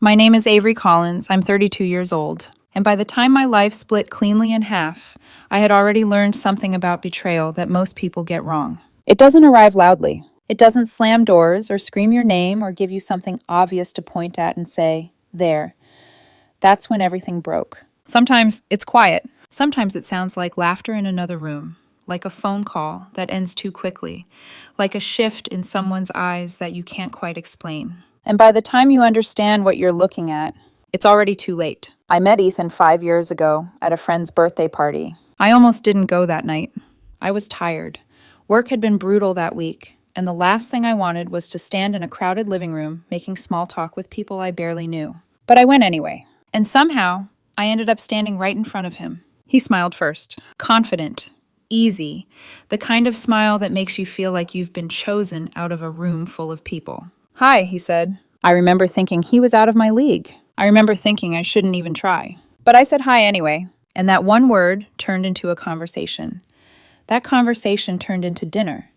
My name is Avery Collins. I'm 32 years old. And by the time my life split cleanly in half, I had already learned something about betrayal that most people get wrong. It doesn't arrive loudly. It doesn't slam doors or scream your name or give you something obvious to point at and say, there. That's when everything broke. Sometimes it's quiet. Sometimes it sounds like laughter in another room, like a phone call that ends too quickly, like a shift in someone's eyes that you can't quite explain. And by the time you understand what you're looking at, it's already too late. I met Ethan 5 years ago at a friend's birthday party. I almost didn't go that night. I was tired. Work had been brutal that week, and the last thing I wanted was to stand in a crowded living room making small talk with people I barely knew. But I went anyway. And somehow, I ended up standing right in front of him. He smiled first. Confident. Easy. The kind of smile that makes you feel like you've been chosen out of a room full of people. Hi, he said. I remember thinking he was out of my league. I remember thinking I shouldn't even try. But I said hi anyway, and that one word turned into a conversation. That conversation turned into dinner.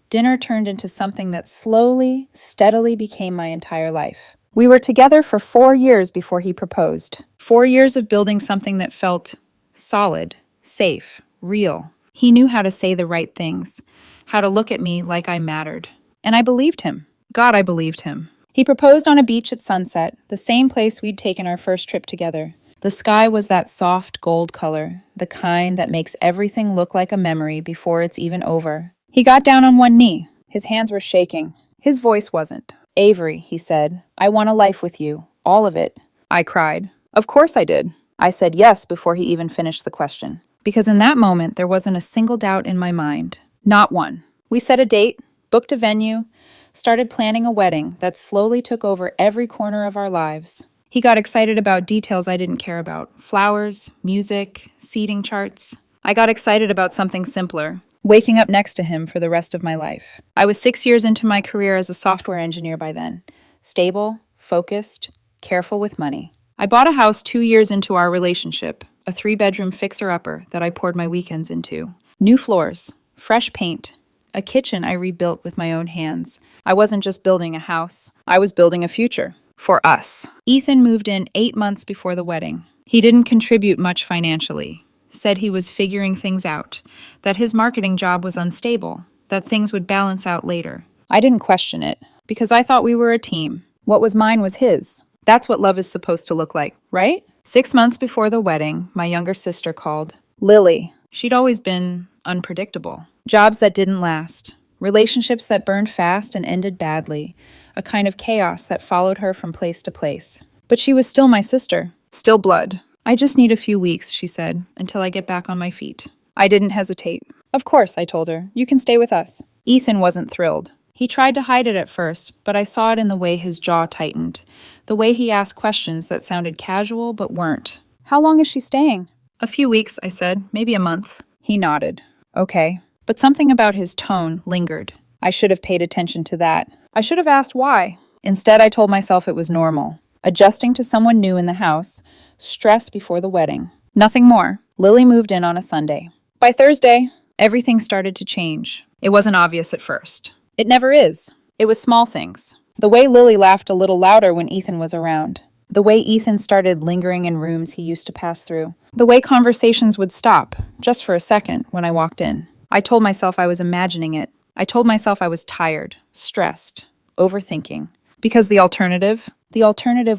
Dinner turned into something that slowly, steadily became my entire life. We were together for 4 years before he proposed. 4 years of building something that felt solid, safe, real. He knew how to say the right things, how to look at me like I mattered. And I believed him. God, I believed him. He proposed on a beach at sunset, the same place we'd taken our first trip together. The sky was that soft gold color, the kind that makes everything look like a memory before it's even over. He got down on one knee. His hands were shaking. His voice wasn't. Avery, he said, I want a life with you. All of it. I cried. Of course I did. I said yes before he even finished the question. Because in that moment, there wasn't a single doubt in my mind. Not one. We set a date, booked a venue, started planning a wedding that slowly took over every corner of our lives. He got excited about details I didn't care about. Flowers, music, seating charts. I got excited about something simpler. Waking up next to him for the rest of my life. I was 6 years into my career as a software engineer by then. Stable, focused, careful with money. I bought a house 2 years into our relationship, a 3-bedroom fixer-upper that I poured my weekends into. New floors, fresh paint, a kitchen I rebuilt with my own hands. I wasn't just building a house. I was building a future. For us. Ethan moved in 8 months before the wedding. He didn't contribute much financially. Said he was figuring things out, that his marketing job was unstable, that things would balance out later. I didn't question it, because I thought we were a team. What was mine was his. That's what love is supposed to look like, right? 6 months before the wedding, my younger sister called. Lily. She'd always been unpredictable. Jobs that didn't last. Relationships that burned fast and ended badly. A kind of chaos that followed her from place to place. But she was still my sister. Still blood. I just need a few weeks, she said, until I get back on my feet. I didn't hesitate. Of course, I told her. You can stay with us. Ethan wasn't thrilled. He tried to hide it at first, but I saw it in the way his jaw tightened. The way he asked questions that sounded casual but weren't. How long is she staying? A few weeks, I said. Maybe a month. He nodded. Okay. But something about his tone lingered. I should have paid attention to that. I should have asked why. Instead, I told myself it was normal. Adjusting to someone new in the house. Stress before the wedding. Nothing more. Lily moved in on a Sunday. By Thursday, everything started to change. It wasn't obvious at first. It never is. It was small things. The way Lily laughed a little louder when Ethan was around. The way Ethan started lingering in rooms he used to pass through. The way conversations would stop, just for a second, when I walked in. I told myself I was imagining it. I told myself I was tired, stressed, overthinking. Because the alternative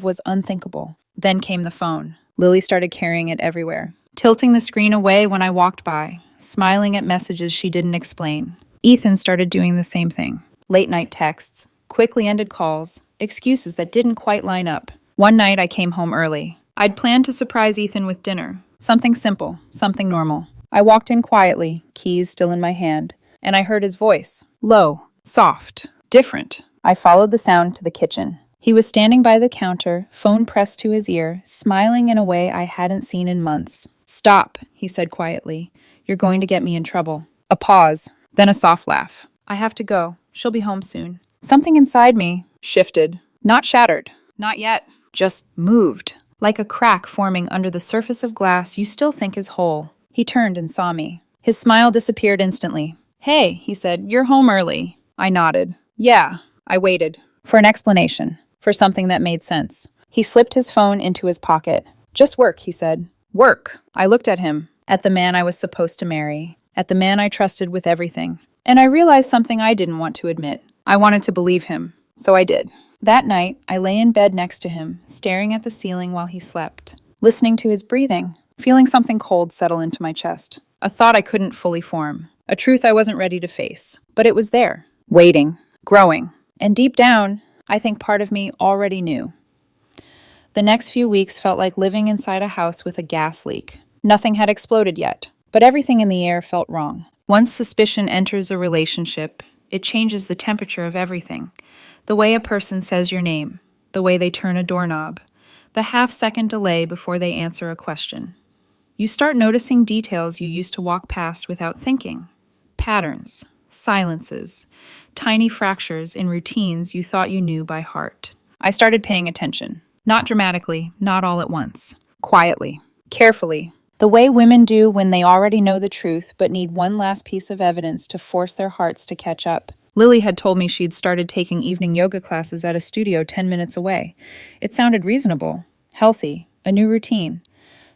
was unthinkable. Then came the phone. Lily started carrying it everywhere, tilting the screen away when I walked by, smiling at messages she didn't explain. Ethan started doing the same thing. Late-night texts, quickly ended calls, excuses that didn't quite line up. One night I came home early. I'd planned to surprise Ethan with dinner. Something simple, something normal. I walked in quietly, keys still in my hand, and I heard his voice. Low, soft, different. I followed the sound to the kitchen. He was standing by the counter, phone pressed to his ear, smiling in a way I hadn't seen in months. Stop, he said quietly. You're going to get me in trouble. A pause, then a soft laugh. I have to go. She'll be home soon. Something inside me shifted. Not shattered. Not yet. Just moved. Like a crack forming under the surface of glass you still think is whole. He turned and saw me. His smile disappeared instantly. Hey, he said, you're home early. I nodded. Yeah. I waited. For an explanation. For something that made sense. He slipped his phone into his pocket. "Just work," he said. "Work." I looked at him, at the man I was supposed to marry, at the man I trusted with everything. And I realized something I didn't want to admit. I wanted to believe him, so I did. That night, I lay in bed next to him, staring at the ceiling while he slept, listening to his breathing, feeling something cold settle into my chest. A thought I couldn't fully form, a truth I wasn't ready to face. But it was there, waiting, growing. And deep down, I think part of me already knew. The next few weeks felt like living inside a house with a gas leak. Nothing had exploded yet, but everything in the air felt wrong. Once suspicion enters a relationship, it changes the temperature of everything. The way a person says your name, the way they turn a doorknob, the half-second delay before they answer a question. You start noticing details you used to walk past without thinking. Patterns, silences, tiny fractures in routines you thought you knew by heart. I started paying attention. Not dramatically, not all at once. Quietly, carefully. The way women do when they already know the truth but need one last piece of evidence to force their hearts to catch up. Lily had told me she'd started taking evening yoga classes at a studio 10 minutes away. It sounded reasonable, healthy, a new routine,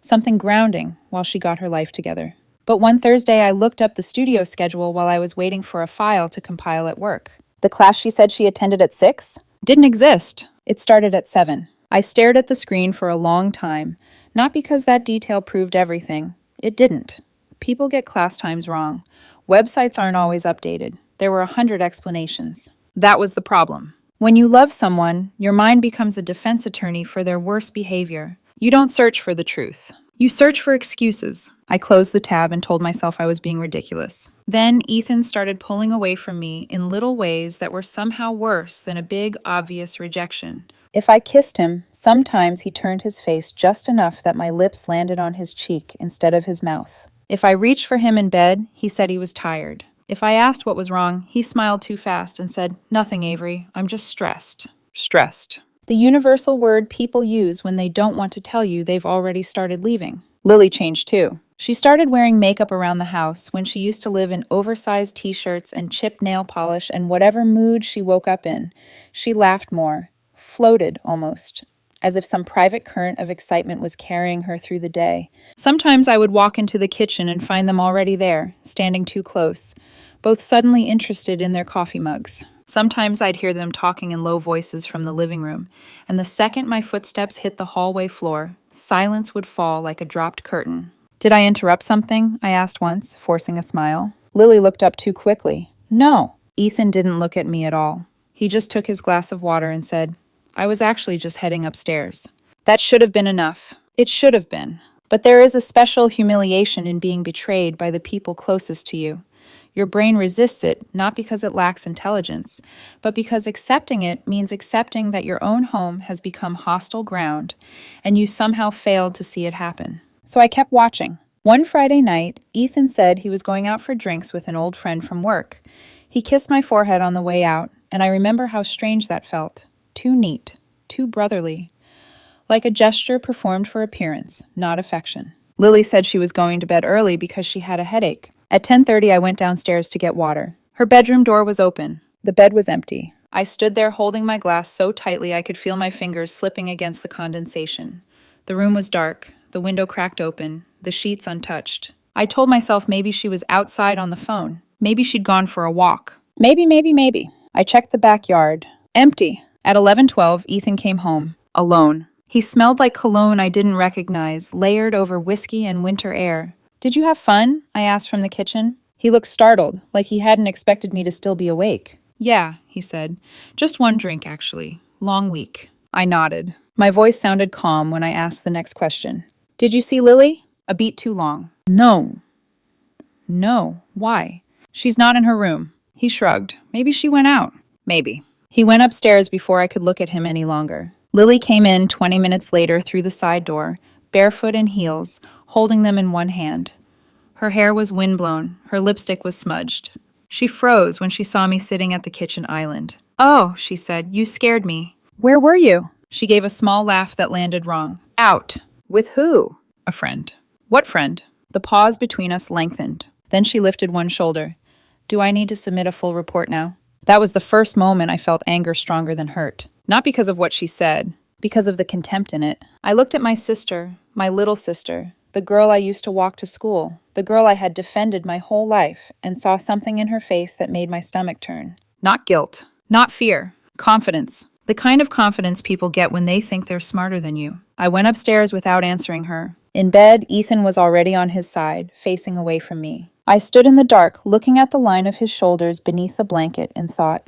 something grounding while she got her life together. But one Thursday, I looked up the studio schedule while I was waiting for a file to compile at work. The class she said she attended at 6 didn't exist. It started at 7. I stared at the screen for a long time, not because that detail proved everything. It didn't. People get class times wrong. Websites aren't always updated. There were 100 explanations. That was the problem. When you love someone, your mind becomes a defense attorney for their worst behavior. You don't search for the truth. You search for excuses. I closed the tab and told myself I was being ridiculous. Then Ethan started pulling away from me in little ways that were somehow worse than a big, obvious rejection. If I kissed him, sometimes he turned his face just enough that my lips landed on his cheek instead of his mouth. If I reached for him in bed, he said he was tired. If I asked what was wrong, he smiled too fast and said, "Nothing, Avery. I'm just stressed." Stressed. The universal word people use when they don't want to tell you they've already started leaving. Lily changed too. She started wearing makeup around the house when she used to live in oversized t-shirts and chipped nail polish, and whatever mood she woke up in, she laughed more. Floated, almost, as if some private current of excitement was carrying her through the day. Sometimes I would walk into the kitchen and find them already there, standing too close, both suddenly interested in their coffee mugs. Sometimes I'd hear them talking in low voices from the living room, and the second my footsteps hit the hallway floor, silence would fall like a dropped curtain. "Did I interrupt something?" I asked once, forcing a smile. Lily looked up too quickly. "No." Ethan didn't look at me at all. He just took his glass of water and said, "I was actually just heading upstairs." That should have been enough. It should have been. But there is a special humiliation in being betrayed by the people closest to you. Your brain resists it, not because it lacks intelligence, but because accepting it means accepting that your own home has become hostile ground, and you somehow failed to see it happen. So I kept watching. One Friday night, Ethan said he was going out for drinks with an old friend from work. He kissed my forehead on the way out, and I remember how strange that felt. Too neat, too brotherly. Like a gesture performed for appearance, not affection. Lily said she was going to bed early because she had a headache. At 10:30, I went downstairs to get water. Her bedroom door was open. The bed was empty. I stood there holding my glass so tightly I could feel my fingers slipping against the condensation. The room was dark, the window cracked open, the sheets untouched. I told myself maybe she was outside on the phone. Maybe she'd gone for a walk. Maybe. I checked the backyard. Empty. At 11:12, Ethan came home, alone. He smelled like cologne I didn't recognize, layered over whiskey and winter air. "Did you have fun?" I asked from the kitchen. He looked startled, like he hadn't expected me to still be awake. "Yeah," he said. "Just one drink, actually. Long week." I nodded. My voice sounded calm when I asked the next question. "Did you see Lily?" A beat too long. No. Why? "She's not in her room." He shrugged. "Maybe she went out." "Maybe." He went upstairs before I could look at him any longer. Lily came in 20 minutes later through the side door, barefoot in heels, holding them in one hand. Her hair was windblown, her lipstick was smudged. She froze when she saw me sitting at the kitchen island. "Oh," she said, "you scared me." "Where were you?" She gave a small laugh that landed wrong. "Out." "With who?" "A friend." "What friend?" The pause between us lengthened. Then she lifted one shoulder. "Do I need to submit a full report now?" That was the first moment I felt anger stronger than hurt. Not because of what she said, because of the contempt in it. I looked at my sister, my little sister, the girl I used to walk to school, the girl I had defended my whole life, and saw something in her face that made my stomach turn. Not guilt, not fear, confidence. The kind of confidence people get when they think they're smarter than you. I went upstairs without answering her. In bed, Ethan was already on his side, facing away from me. I stood in the dark, looking at the line of his shoulders beneath the blanket, and thought,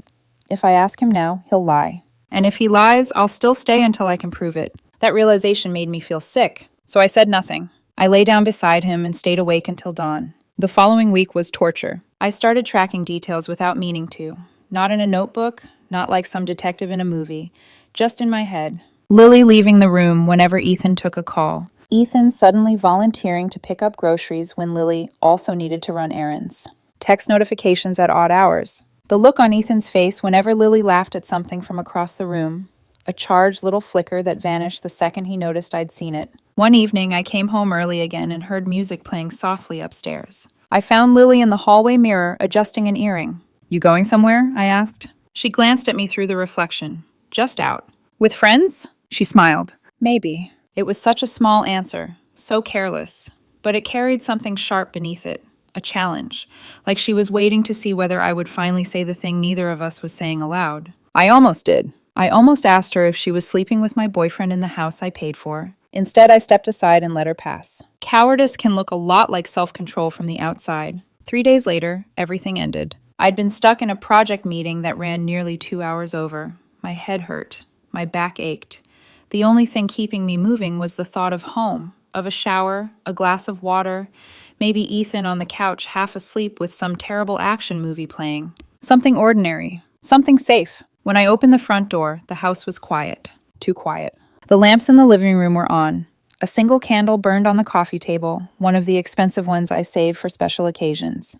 if I ask him now, he'll lie. And if he lies, I'll still stay until I can prove it. That realization made me feel sick, so I said nothing. I lay down beside him and stayed awake until dawn. The following week was torture. I started tracking details without meaning to. Not in a notebook, not like some detective in a movie, just in my head. Lily leaving the room whenever Ethan took a call. Ethan suddenly volunteering to pick up groceries when Lily also needed to run errands. Text notifications at odd hours. The look on Ethan's face whenever Lily laughed at something from across the room. A charged little flicker that vanished the second he noticed I'd seen it. One evening, I came home early again and heard music playing softly upstairs. I found Lily in the hallway mirror adjusting an earring. You going somewhere? I asked. She glanced at me through the reflection. Just out. With friends? She smiled. Maybe. It was such a small answer, so careless, but it carried something sharp beneath it, a challenge, like she was waiting to see whether I would finally say the thing neither of us was saying aloud. I almost did. I almost asked her if she was sleeping with my boyfriend in the house I paid for. Instead, I stepped aside and let her pass. Cowardice can look a lot like self-control from the outside. 3 days later, everything ended. I'd been stuck in a project meeting that ran nearly 2 hours over. My head hurt. My back ached. The only thing keeping me moving was the thought of home, of a shower, a glass of water, maybe Ethan on the couch half asleep with some terrible action movie playing. Something ordinary, something safe. When I opened the front door, the house was quiet. Too quiet. The lamps in the living room were on. A single candle burned on the coffee table, one of the expensive ones I saved for special occasions.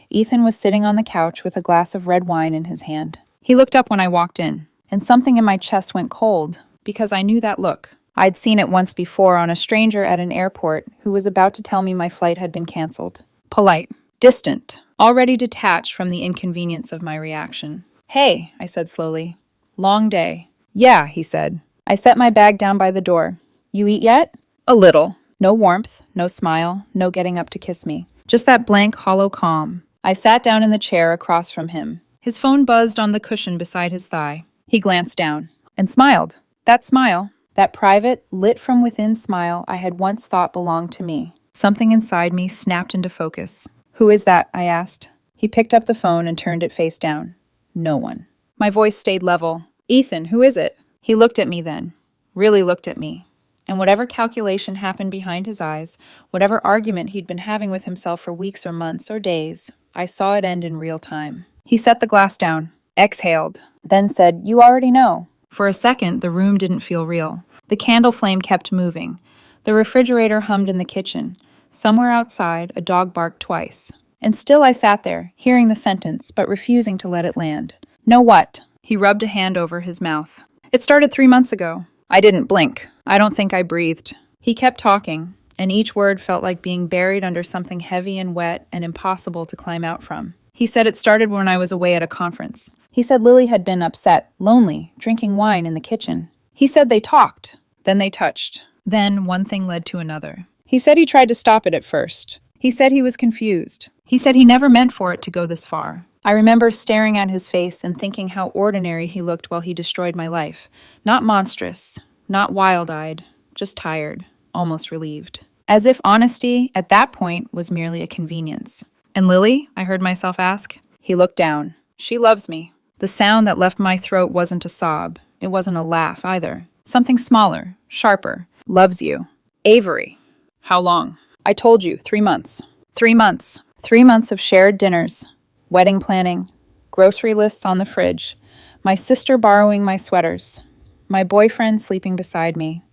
Ethan was sitting on the couch with a glass of red wine in his hand. He looked up when I walked in, and something in my chest went cold, because I knew that look. I'd seen it once before on a stranger at an airport who was about to tell me my flight had been canceled. Polite, distant, already detached from the inconvenience of my reaction. Hey, I said slowly. Long day. Yeah, he said. I set my bag down by the door. You eat yet? A little. No warmth, no smile, no getting up to kiss me. Just that blank, hollow calm. I sat down in the chair across from him. His phone buzzed on the cushion beside his thigh. He glanced down and smiled. That smile, that private, lit from within smile I had once thought belonged to me. Something inside me snapped into focus. Who is that? I asked. He picked up the phone and turned it face down. No one. My voice stayed level. Ethan, who is it? He looked at me then. Really looked at me. And whatever calculation happened behind his eyes, whatever argument he'd been having with himself for weeks or months or days, I saw it end in real time. He set the glass down, exhaled, then said, You already know. For a second, the room didn't feel real. The candle flame kept moving. The refrigerator hummed in the kitchen. Somewhere outside, a dog barked twice. And still I sat there, hearing the sentence, but refusing to let it land. Know what? He rubbed a hand over his mouth. It started 3 months ago. I didn't blink. I don't think I breathed. He kept talking, and each word felt like being buried under something heavy and wet and impossible to climb out from. He said it started when I was away at a conference. He said Lily had been upset, lonely, drinking wine in the kitchen. He said they talked. Then they touched. Then one thing led to another. He said he tried to stop it at first. He said he was confused. He said he never meant for it to go this far. I remember staring at his face and thinking how ordinary he looked while he destroyed my life. Not monstrous, not wild-eyed, just tired, almost relieved. As if honesty, at that point, was merely a convenience. And Lily? I heard myself ask. He looked down. She loves me. The sound that left my throat wasn't a sob. It wasn't a laugh either. Something smaller, sharper. Loves you. Avery. How long? I told you, 3 months. 3 months. 3 months of shared dinners. Wedding planning. Grocery lists on the fridge. My sister borrowing my sweaters. My boyfriend sleeping beside me.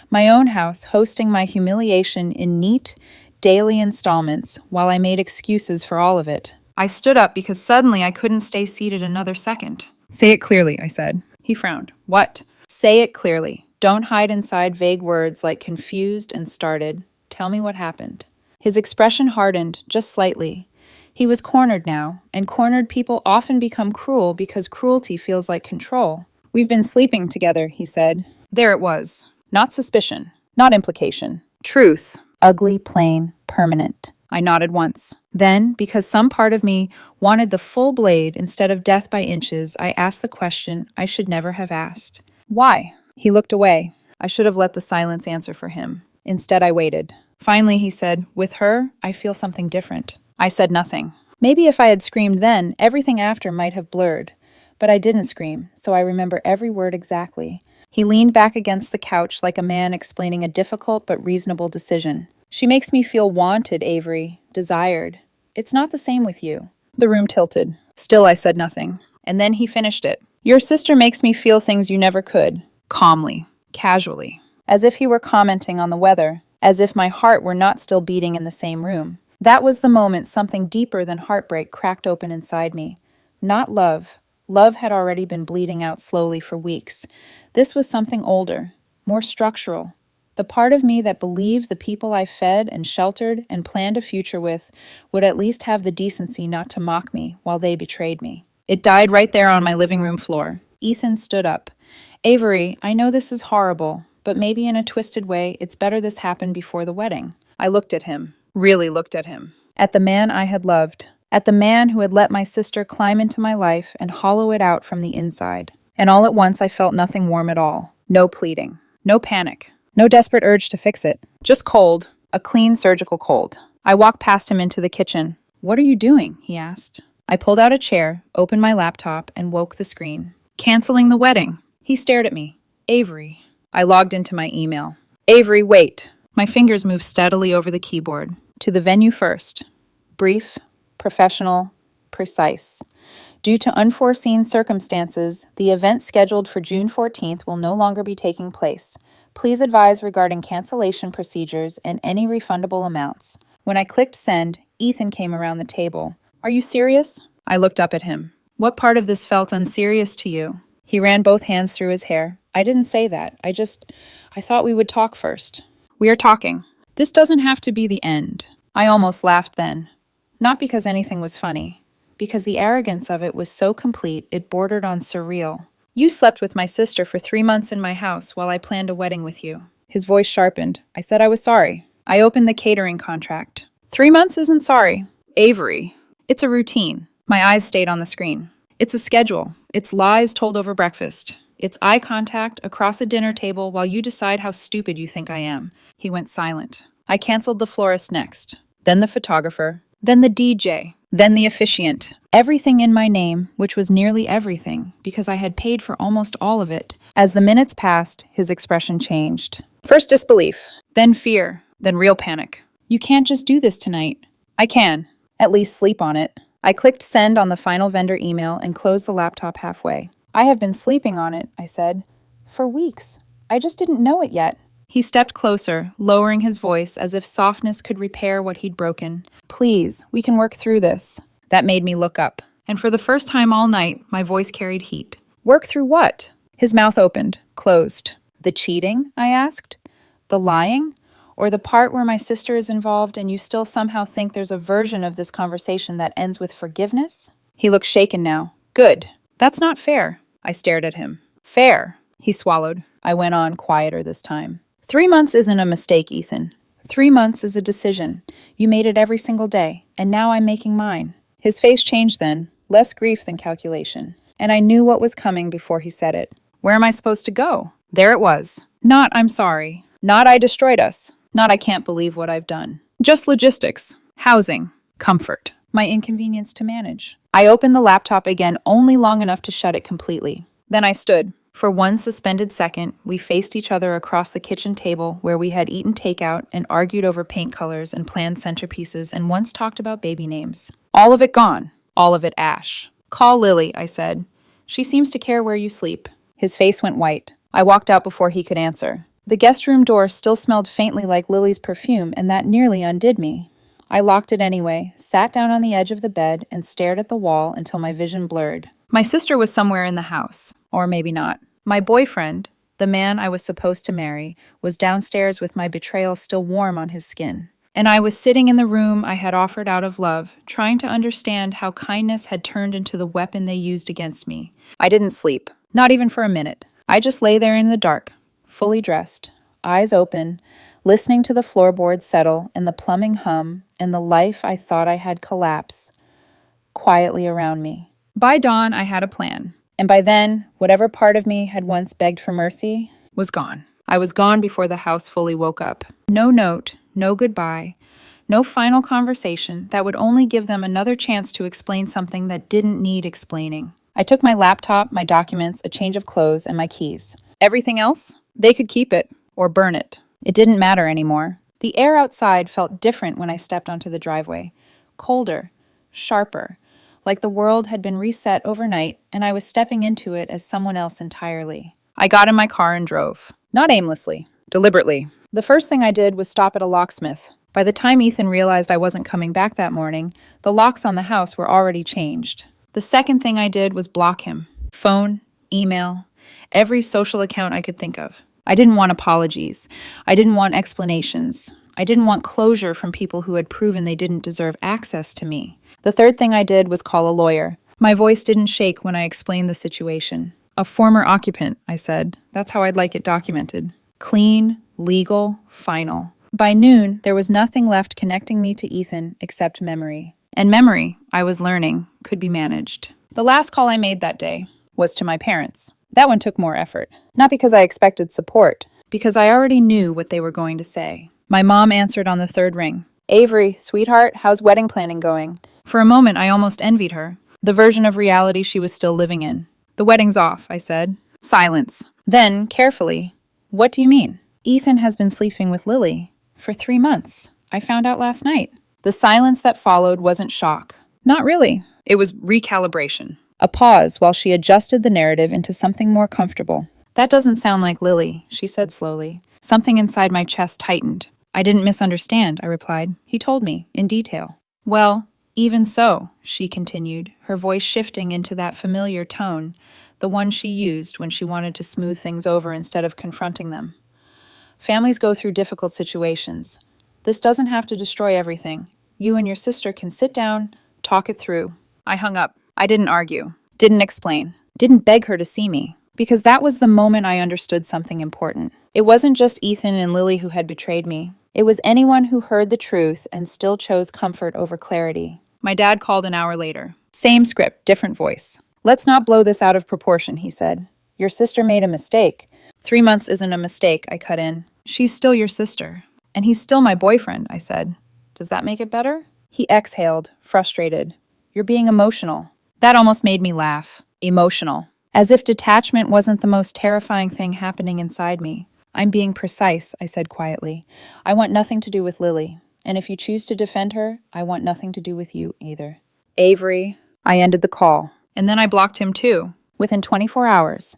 My own house hosting my humiliation in neat, daily installments while I made excuses for all of it. I stood up because suddenly I couldn't stay seated another second. Say it clearly, I said. He frowned. What? Say it clearly. Don't hide inside vague words like confused and started. Tell me what happened. His expression hardened, just slightly. He was cornered now, and cornered people often become cruel because cruelty feels like control. We've been sleeping together, he said. There it was. Not suspicion, not implication. Truth. Ugly, plain, permanent. I nodded once. Then, because some part of me wanted the full blade instead of death by inches, I asked the question I should never have asked. Why? He looked away. I should have let the silence answer for him. Instead, I waited. Finally, he said, "With her, I feel something different." I said nothing. Maybe if I had screamed then, everything after might have blurred. But I didn't scream, so I remember every word exactly. He leaned back against the couch like a man explaining a difficult but reasonable decision. "She makes me feel wanted, Avery, desired. It's not the same with you." The room tilted. Still, I said nothing. And then he finished it. "Your sister makes me feel things you never could." Calmly, casually, as if he were commenting on the weather, as if my heart were not still beating in the same room. That was the moment something deeper than heartbreak cracked open inside me. Not love. Love had already been bleeding out slowly for weeks. This was something older, more structural. The part of me that believed the people I fed and sheltered and planned a future with would at least have the decency not to mock me while they betrayed me. It died right there on my living room floor. Ethan stood up. "Avery, I know this is horrible, but maybe in a twisted way, it's better this happened before the wedding." I looked at him, really looked at him. At the man I had loved. At the man who had let my sister climb into my life and hollow it out from the inside. And all at once I felt nothing warm at all. No pleading. No panic. No desperate urge to fix it. Just cold. A clean surgical cold. I walked past him into the kitchen. "What are you doing?" he asked. I pulled out a chair, opened my laptop, and woke the screen. "Canceling the wedding." He stared at me. "Avery." I logged into my email. "Avery, wait." My fingers moved steadily over the keyboard. To the venue first. Brief, professional, precise. Due to unforeseen circumstances, the event scheduled for June 14th will no longer be taking place. Please advise regarding cancellation procedures and any refundable amounts. When I clicked send, Ethan came around the table. "Are you serious?" I looked up at him. "What part of this felt unserious to you?" He ran both hands through his hair. "I didn't say that. I thought we would talk first." "We are talking. This doesn't have to be the end." I almost laughed then. Not because anything was funny. Because the arrogance of it was so complete it bordered on surreal. "You slept with my sister for 3 months in my house while I planned a wedding with you." His voice sharpened. I said I was sorry. I opened the catering contract. 3 months isn't sorry. "Avery." "It's a routine." My eyes stayed on the screen. "It's a schedule. It's lies told over breakfast. It's eye contact across a dinner table while you decide how stupid you think I am." He went silent. I canceled the florist next. Then the photographer. Then the DJ. Then the officiant. Everything in my name, which was nearly everything, because I had paid for almost all of it. As the minutes passed, his expression changed. First disbelief. Then fear. Then real panic. "You can't just do this tonight." "I can. At least sleep on it." I clicked send on the final vendor email and closed the laptop halfway. "I have been sleeping on it," I said. "For weeks. I just didn't know it yet." He stepped closer, lowering his voice as if softness could repair what he'd broken. "Please, we can work through this." That made me look up. And for the first time all night, my voice carried heat. "Work through what?" His mouth opened, closed. "The cheating?" I asked. "The lying? Or the part where my sister is involved and you still somehow think there's a version of this conversation that ends with forgiveness?" He looked shaken now. "Good. That's not fair." I stared at him. "Fair." He swallowed. I went on, quieter this time. 3 months isn't a mistake, Ethan. 3 months is a decision. You made it every single day, and now I'm making mine." His face changed then, less grief than calculation. And I knew what was coming before he said it. "Where am I supposed to go?" There it was. Not "I'm sorry." Not "I destroyed us." Not "I can't believe what I've done." Just logistics. Housing. Comfort. My inconvenience to manage. I opened the laptop again only long enough to shut it completely. Then I stood. For one suspended second, we faced each other across the kitchen table where we had eaten takeout and argued over paint colors and planned centerpieces and once talked about baby names. All of it gone. All of it ash. "Call Lily," I said. "She seems to care where you sleep." His face went white. I walked out before he could answer. The guest room door still smelled faintly like Lily's perfume, and that nearly undid me. I locked it anyway, sat down on the edge of the bed, and stared at the wall until my vision blurred. My sister was somewhere in the house. Or maybe not. My boyfriend, the man I was supposed to marry, was downstairs with my betrayal still warm on his skin. And I was sitting in the room I had offered out of love, trying to understand how kindness had turned into the weapon they used against me. I didn't sleep. Not even for a minute. I just lay there in the dark, fully dressed, eyes open, listening to the floorboards settle and the plumbing hum and the life I thought I had collapse quietly around me. By dawn, I had a plan. And by then, whatever part of me had once begged for mercy was gone. I was gone before the house fully woke up. No note, no goodbye, no final conversation that would only give them another chance to explain something that didn't need explaining. I took my laptop, my documents, a change of clothes, and my keys. Everything else? They could keep it or burn it. It didn't matter anymore. The air outside felt different when I stepped onto the driveway. Colder, sharper, like the world had been reset overnight and I was stepping into it as someone else entirely. I got in my car and drove. Not aimlessly, deliberately. The first thing I did was stop at a locksmith. By the time Ethan realized I wasn't coming back that morning, the locks on the house were already changed. The second thing I did was block him. Phone, email, every social account I could think of. I didn't want apologies. I didn't want explanations. I didn't want closure from people who had proven they didn't deserve access to me. The third thing I did was call a lawyer. My voice didn't shake when I explained the situation. A former occupant, I said. That's how I'd like it documented. Clean, legal, final. By noon, there was nothing left connecting me to Ethan except memory. And memory, I was learning, could be managed. The last call I made that day was to my parents. That one took more effort. Not because I expected support, because I already knew what they were going to say. My mom answered on the third ring. Avery, sweetheart, how's wedding planning going? For a moment, I almost envied her, the version of reality she was still living in. The wedding's off, I said. Silence. Then, carefully, what do you mean? Ethan has been sleeping with Lily for 3 months. I found out last night. The silence that followed wasn't shock. Not really. It was recalibration. A pause while she adjusted the narrative into something more comfortable. That doesn't sound like Lily, she said slowly. Something inside my chest tightened. I didn't misunderstand, I replied. He told me, in detail. Well, even so, she continued, her voice shifting into that familiar tone, the one she used when she wanted to smooth things over instead of confronting them. Families go through difficult situations. This doesn't have to destroy everything. You and your sister can sit down, talk it through. I hung up. I didn't argue, didn't explain, didn't beg her to see me, because that was the moment I understood something important. It wasn't just Ethan and Lily who had betrayed me. It was anyone who heard the truth and still chose comfort over clarity. My dad called an hour later. Same script, different voice. Let's not blow this out of proportion, he said. Your sister made a mistake. 3 months isn't a mistake, I cut in. She's still your sister. And he's still my boyfriend, I said. Does that make it better? He exhaled, frustrated. You're being emotional. That almost made me laugh. Emotional. As if detachment wasn't the most terrifying thing happening inside me. I'm being precise, I said quietly. I want nothing to do with Lily. And if you choose to defend her, I want nothing to do with you either. Avery. I ended the call. And then I blocked him too. Within 24 hours.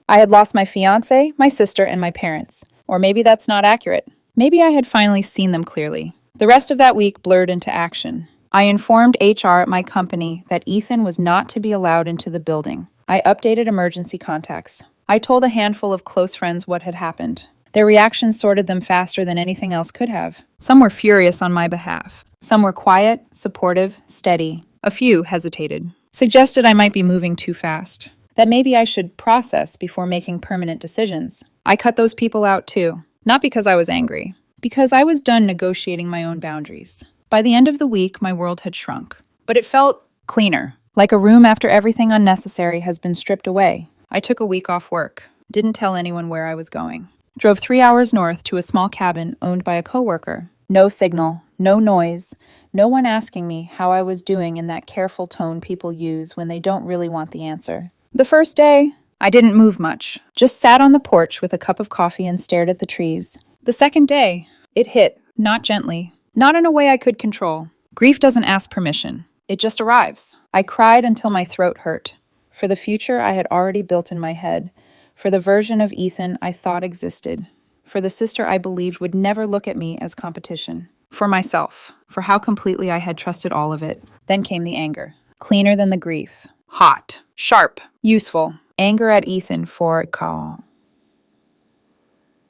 I had lost my fiancé, my sister, and my parents. Or maybe that's not accurate. Maybe I had finally seen them clearly. The rest of that week blurred into action. I informed HR at my company that Ethan was not to be allowed into the building. I updated emergency contacts. I told a handful of close friends what had happened. Their reactions sorted them faster than anything else could have. Some were furious on my behalf. Some were quiet, supportive, steady. A few hesitated. Suggested I might be moving too fast. That maybe I should process before making permanent decisions. I cut those people out too. Not because I was angry. Because I was done negotiating my own boundaries. By the end of the week, my world had shrunk. But it felt cleaner. Like a room after everything unnecessary has been stripped away. I took a week off work. Didn't tell anyone where I was going. Drove 3 hours north to a small cabin owned by a coworker. No signal, no noise, no one asking me how I was doing in that careful tone people use when they don't really want the answer. The first day, I didn't move much. Just sat on the porch with a cup of coffee and stared at the trees. The second day, it hit, not gently, not in a way I could control. Grief doesn't ask permission. It just arrives. I cried until my throat hurt. For the future I had already built in my head. For the version of Ethan I thought existed. For the sister I believed would never look at me as competition. For myself. For how completely I had trusted all of it. Then came the anger. Cleaner than the grief. Hot. Sharp. Useful. Anger at Ethan for call.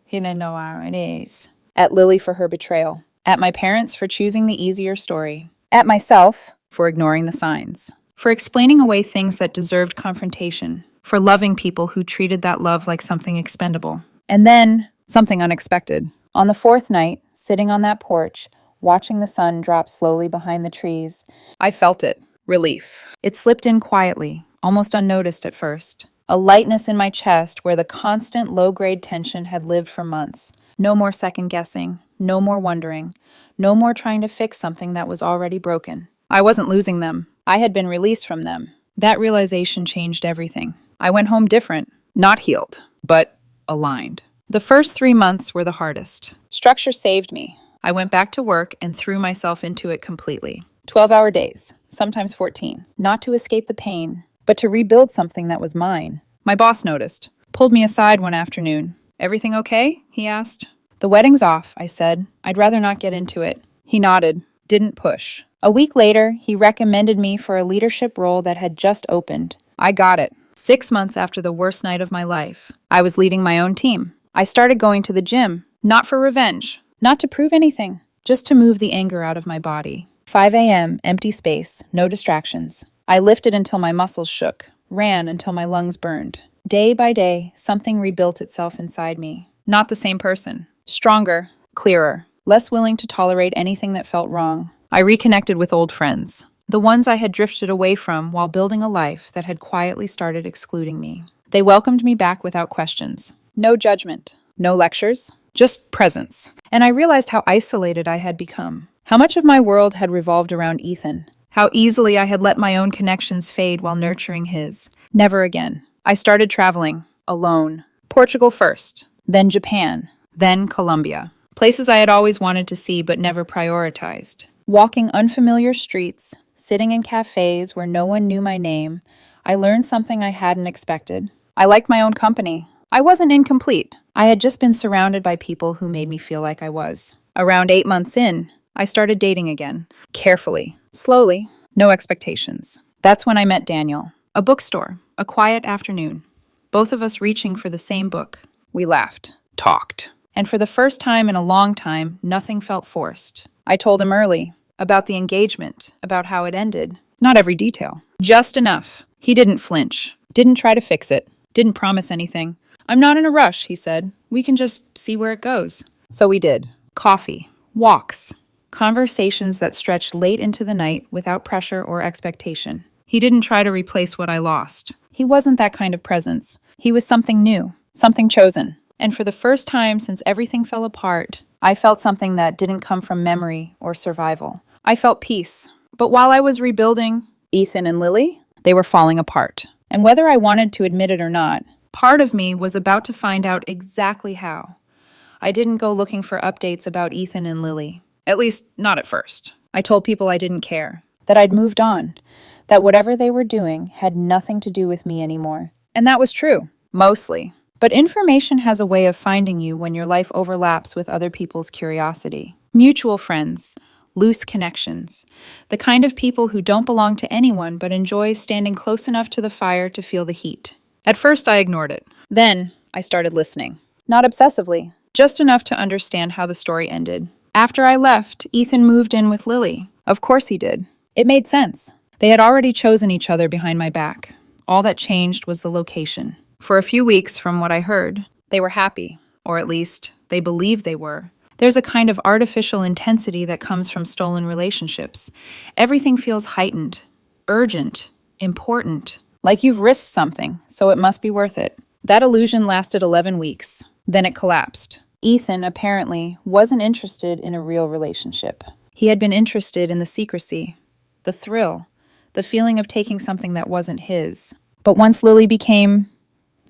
He didn't know how it is. At Lily for her betrayal. At my parents for choosing the easier story. At myself for ignoring the signs. For explaining away things that deserved confrontation. for loving people who treated that love like something expendable. And then, something unexpected. On the fourth night, sitting on that porch, watching the sun drop slowly behind the trees, I felt it. Relief. It slipped in quietly, almost unnoticed at first. A lightness in my chest where the constant low-grade tension had lived for months. No more second-guessing, no more wondering, no more trying to fix something that was already broken. I wasn't losing them. I had been released from them. That realization changed everything. I went home different, not healed, but aligned. The first 3 months were the hardest. Structure saved me. I went back to work and threw myself into it completely. 12-hour days, sometimes 14. Not to escape the pain, but to rebuild something that was mine. My boss noticed, pulled me aside one afternoon. "Everything okay?" he asked. "The wedding's off," I said. "I'd rather not get into it." He nodded, didn't push. A week later, he recommended me for a leadership role that had just opened. I got it. 6 months after the worst night of my life, I was leading my own team. I started going to the gym, not for revenge, not to prove anything, just to move the anger out of my body. 5 a.m., empty space, no distractions. I lifted until my muscles shook, ran until my lungs burned. Day by day, something rebuilt itself inside me. Not the same person. Stronger, clearer, less willing to tolerate anything that felt wrong. I reconnected with old friends, the ones I had drifted away from while building a life that had quietly started excluding me. They welcomed me back without questions. No judgment, no lectures, just presence. And I realized how isolated I had become. How much of my world had revolved around Ethan. How easily I had let my own connections fade while nurturing his. Never again. I started traveling, alone. Portugal first, then Japan, then Colombia. Places I had always wanted to see but never prioritized. Walking unfamiliar streets, sitting in cafes where no one knew my name, I learned something I hadn't expected. I liked my own company. I wasn't incomplete. I had just been surrounded by people who made me feel like I was. Around 8 months in, I started dating again. Carefully. Slowly. No expectations. That's when I met Daniel. A bookstore. A quiet afternoon. Both of us reaching for the same book. We laughed. Talked. And for the first time in a long time, nothing felt forced. I told him early. About the engagement. About how it ended. Not every detail. Just enough. He didn't flinch. Didn't try to fix it. Didn't promise anything. "I'm not in a rush," he said. "We can just see where it goes." So we did. Coffee. Walks. Conversations that stretched late into the night without pressure or expectation. He didn't try to replace what I lost. He wasn't that kind of presence. He was something new. Something chosen. And for the first time since everything fell apart, I felt something that didn't come from memory or survival. I felt peace. But while I was rebuilding Ethan and Lily, they were falling apart. And whether I wanted to admit it or not, part of me was about to find out exactly how. I didn't go looking for updates about Ethan and Lily. At least, not at first. I told people I didn't care. That I'd moved on. That whatever they were doing had nothing to do with me anymore. And that was true. Mostly. But information has a way of finding you when your life overlaps with other people's curiosity. Mutual friends. Loose connections. The kind of people who don't belong to anyone but enjoy standing close enough to the fire to feel the heat. At first, I ignored it. Then, I started listening. Not obsessively, just enough to understand how the story ended. After I left, Ethan moved in with Lily. Of course he did. It made sense. They had already chosen each other behind my back. All that changed was the location. For a few weeks, from what I heard, they were happy. Or at least, they believed they were. There's a kind of artificial intensity that comes from stolen relationships. Everything feels heightened, urgent, important. Like you've risked something, so it must be worth it. That illusion lasted 11 weeks. Then it collapsed. Ethan, apparently, wasn't interested in a real relationship. He had been interested in the secrecy, the thrill, the feeling of taking something that wasn't his. But once Lily became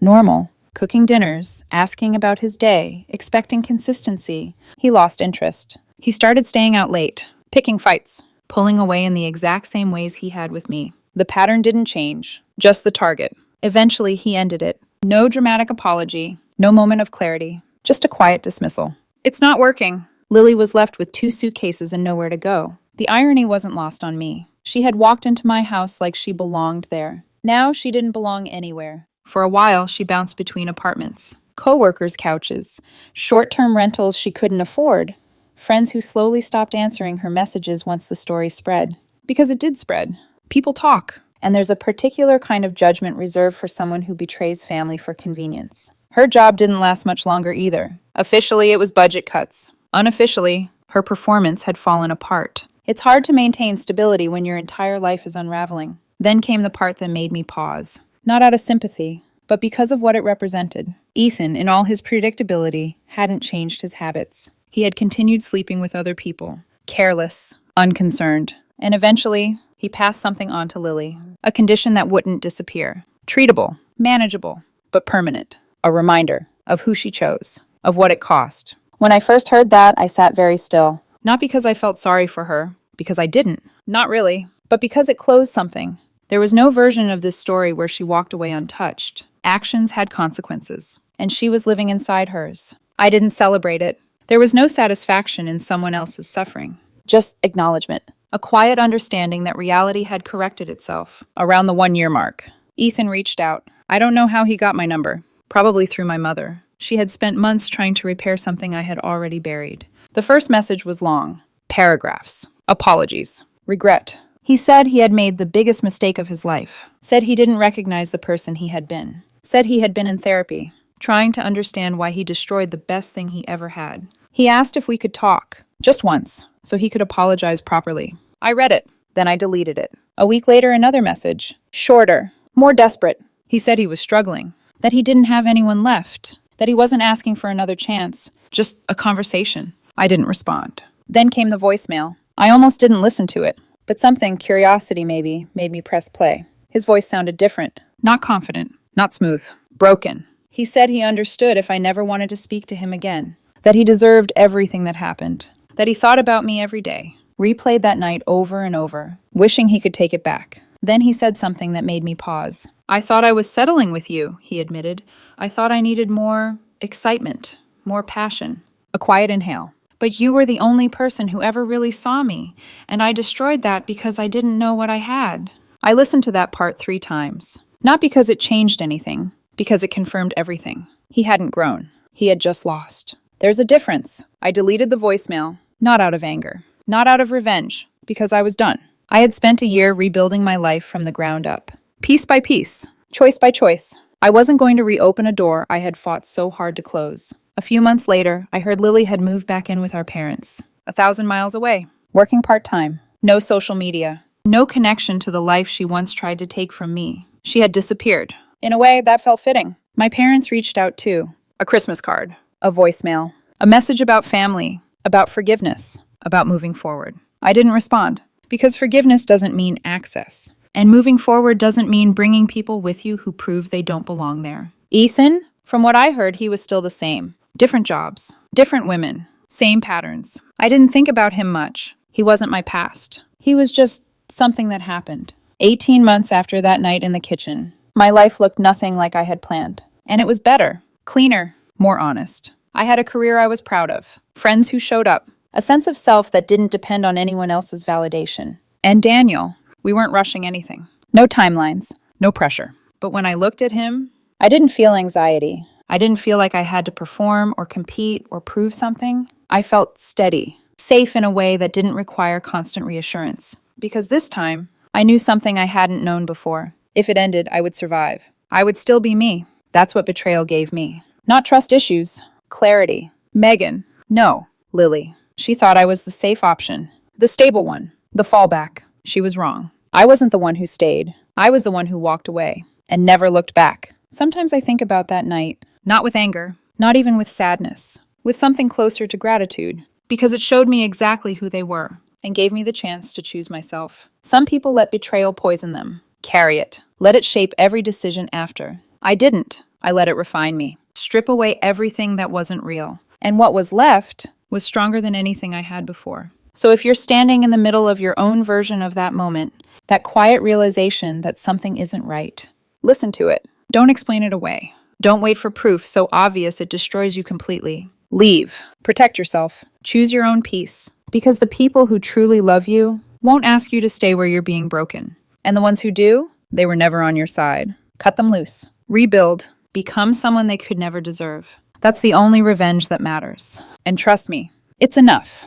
normal, cooking dinners, asking about his day, expecting consistency, he lost interest. He started staying out late, picking fights, pulling away in the exact same ways he had with me. The pattern didn't change, just the target. Eventually, he ended it. No dramatic apology, no moment of clarity, just a quiet dismissal. It's not working. Lily was left with 2 suitcases and nowhere to go. The irony wasn't lost on me. She had walked into my house like she belonged there. Now she didn't belong anywhere. For a while, she bounced between apartments, co-workers' couches, short-term rentals she couldn't afford, friends who slowly stopped answering her messages once the story spread. Because it did spread. People talk. And there's a particular kind of judgment reserved for someone who betrays family for convenience. Her job didn't last much longer either. Officially, it was budget cuts. Unofficially, her performance had fallen apart. It's hard to maintain stability when your entire life is unraveling. Then came the part that made me pause. Not out of sympathy, but because of what it represented. Ethan, in all his predictability, hadn't changed his habits. He had continued sleeping with other people, careless, unconcerned. And eventually, he passed something on to Lily, a condition that wouldn't disappear. Treatable, manageable, but permanent. A reminder of who she chose, of what it cost. When I first heard that, I sat very still. Not because I felt sorry for her, because I didn't. Not really, but because it closed something. There was no version of this story where she walked away untouched. Actions had consequences, and she was living inside hers. I didn't celebrate it. There was no satisfaction in someone else's suffering. Just acknowledgement. A quiet understanding that reality had corrected itself. Around the 1-year mark, Ethan reached out. I don't know how he got my number. Probably through my mother. She had spent months trying to repair something I had already buried. The first message was long. Paragraphs. Apologies. Regret. He said he had made the biggest mistake of his life. Said he didn't recognize the person he had been. Said he had been in therapy, trying to understand why he destroyed the best thing he ever had. He asked if we could talk, just once, so he could apologize properly. I read it, then I deleted it. A week later, another message. Shorter, more desperate. He said he was struggling, that he didn't have anyone left, that he wasn't asking for another chance, just a conversation. I didn't respond. Then came the voicemail. I almost didn't listen to it, but something, curiosity maybe, made me press play. His voice sounded different, not confident, not smooth, broken. He said he understood if I never wanted to speak to him again, that he deserved everything that happened, that he thought about me every day, replayed that night over and over, wishing he could take it back. Then he said something that made me pause. I thought I was settling with you, he admitted. I thought I needed more excitement, more passion. A quiet inhale. But you were the only person who ever really saw me, and I destroyed that because I didn't know what I had. I listened to that part 3 times. Not because it changed anything, because it confirmed everything. He hadn't grown. He had just lost. There's a difference. I deleted the voicemail, not out of anger, not out of revenge, because I was done. I had spent a year rebuilding my life from the ground up. Piece by piece, choice by choice. I wasn't going to reopen a door I had fought so hard to close. A few months later, I heard Lily had moved back in with our parents, 1,000 miles away, working part-time. No social media, no connection to the life she once tried to take from me. She had disappeared. In a way, that felt fitting. My parents reached out too. A Christmas card, a voicemail, a message about family, about forgiveness, about moving forward. I didn't respond, because forgiveness doesn't mean access. And moving forward doesn't mean bringing people with you who prove they don't belong there. Ethan, from what I heard, he was still the same. Different jobs, different women, same patterns. I didn't think about him much. He wasn't my past. He was just something that happened. 18 months after that night in the kitchen, my life looked nothing like I had planned. And it was better, cleaner, more honest. I had a career I was proud of, friends who showed up, a sense of self that didn't depend on anyone else's validation. And Daniel, we weren't rushing anything. No timelines, no pressure. But when I looked at him, I didn't feel anxiety. I didn't feel like I had to perform or compete or prove something. I felt steady, safe in a way that didn't require constant reassurance. Because this time, I knew something I hadn't known before. If it ended, I would survive. I would still be me. That's what betrayal gave me. Not trust issues, clarity. Megan, no. Lily. She thought I was the safe option, the stable one, the fallback. She was wrong. I wasn't the one who stayed. I was the one who walked away and never looked back. Sometimes I think about that night. Not with anger, not even with sadness, with something closer to gratitude, because it showed me exactly who they were and gave me the chance to choose myself. Some people let betrayal poison them. Carry it. Let it shape every decision after. I didn't. I let it refine me. Strip away everything that wasn't real. And what was left was stronger than anything I had before. So if you're standing in the middle of your own version of that moment, that quiet realization that something isn't right, listen to it. Don't explain it away. Don't wait for proof so obvious it destroys you completely. Leave. Protect yourself. Choose your own peace. Because the people who truly love you won't ask you to stay where you're being broken. And the ones who do, they were never on your side. Cut them loose. Rebuild. Become someone they could never deserve. That's the only revenge that matters. And trust me, it's enough.